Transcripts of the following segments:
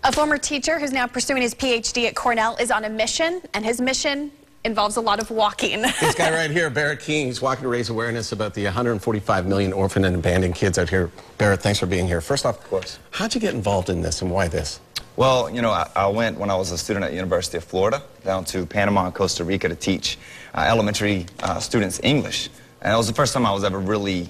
A former teacher who's now pursuing his PhD at Cornell is on a mission, and his mission involves a lot of walking. This guy right here, Barrett King, he's walking to raise awareness about the 145 million orphan and abandoned kids out here. Barrett, thanks for being here. First off, of course, how'd you get involved in this and why this? Well, you know, I went when I was a student at the University of Florida down to Panama and Costa Rica to teach elementary students English. And it was the first time I was ever really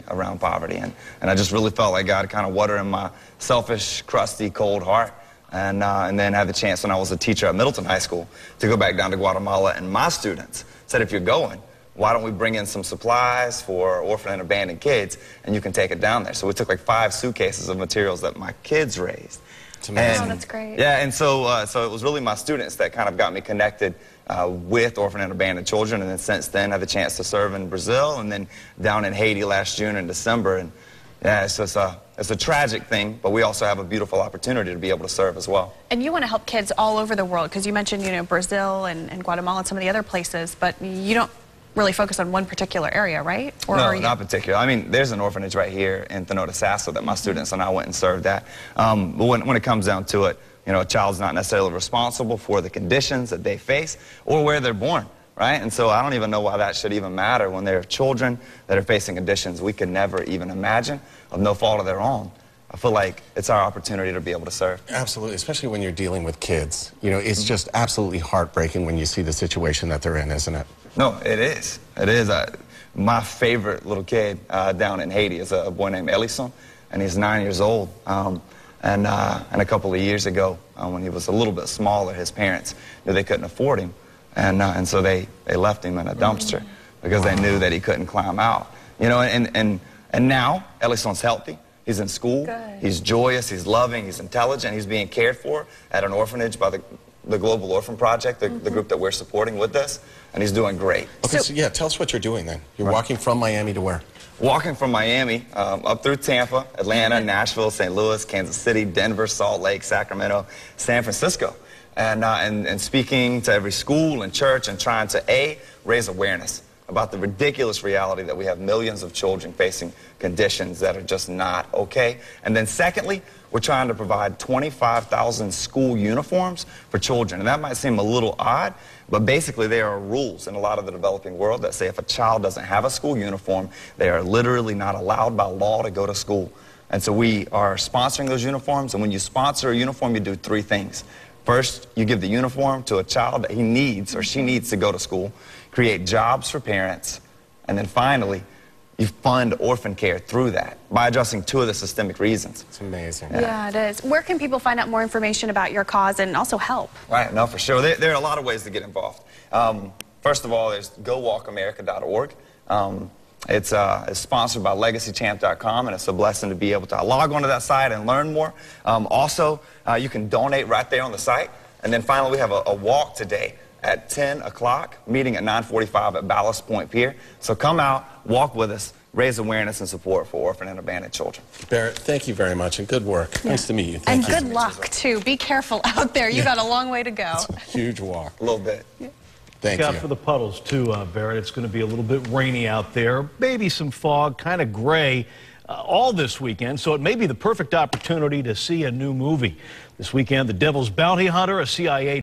around poverty. And I just really felt like God kind of watering my selfish, crusty, cold heart. And then had the chance when I was a teacher at Middleton High School to go back down to Guatemala, and my students said, if you're going, why don't we bring in some supplies for orphan and abandoned kids, and you can take it down there. So we took like 5 suitcases of materials that my kids raised. It's amazing. Oh, that's great. Yeah, and so it was really my students that kind of got me connected with orphan and abandoned children, and then since then I had the chance to serve in Brazil and then down in Haiti last June and December. And yeah, it's a tragic thing, but we also have a beautiful opportunity to be able to serve as well. And you want to help kids all over the world, because you mentioned, you know, Brazil and Guatemala and some of the other places, but you don't really focus on one particular area, right? Or no, not particular. I mean, there's an orphanage right here in Thinota Sasso that my students and I went and served at. But when it comes down to it, you know, a child's not necessarily responsible for the conditions that they face or where they're born. Right? And so I don't even know why that should even matter when there are children that are facing conditions we could never even imagine of no fault of their own. I feel like it's our opportunity to be able to serve. Absolutely, especially when you're dealing with kids. You know, it's just absolutely heartbreaking when you see the situation that they're in, isn't it? No, it is. It is. My favorite little kid down in Haiti is a boy named Ellison, and he's 9 years old. And a couple of years ago, when he was a little bit smaller, his parents knew they couldn't afford him. And so they left him in a dumpster because they knew that he couldn't climb out. You know, and now Ellison's healthy. He's in school. Good. He's joyous. He's loving. He's intelligent. He's being cared for at an orphanage by the Global Orphan Project, the group that we're supporting with this. And he's doing great. Okay, so yeah, tell us what you're doing then. You're walking from Miami to where? Walking from Miami up through Tampa, Atlanta, Nashville, St. Louis, Kansas City, Denver, Salt Lake, Sacramento, San Francisco. And speaking to every school and church and trying to, raise awareness about the ridiculous reality that we have millions of children facing conditions that are just not okay. And then secondly, we're trying to provide 25,000 school uniforms for children. And that might seem a little odd, but basically there are rules in a lot of the developing world that say if a child doesn't have a school uniform, they are literally not allowed by law to go to school. And so we are sponsoring those uniforms, and when you sponsor a uniform, you do 3 things. First, you give the uniform to a child that he needs or she needs to go to school, create jobs for parents, and then finally, you fund orphan care through that by addressing 2 of the systemic reasons. It's amazing. Yeah, it is. Where can people find out more information about your cause and also help? Right, no, for sure. There are a lot of ways to get involved. First of all, there's gowalkamerica.org. It's sponsored by LegacyChamp.com, and it's a blessing to be able to log onto that site and learn more. Also, you can donate right there on the site. And then finally, we have a walk today at 10 o'clock, meeting at 9:45 at Ballast Point Pier. So come out, walk with us, raise awareness and support for orphan and abandoned children. Barrett, thank you very much, and good work. Yeah. Nice to meet you. Thank you. And good luck, too. Be careful out there. You got a long way to go. It's a huge walk. A little bit. Yeah. Thank you. Look out for the puddles, too, Barrett. It's going to be a little bit rainy out there. Maybe some fog, kind of gray all this weekend. So it may be the perfect opportunity to see a new movie. This weekend, The Devil's Bounty Hunter, a CIA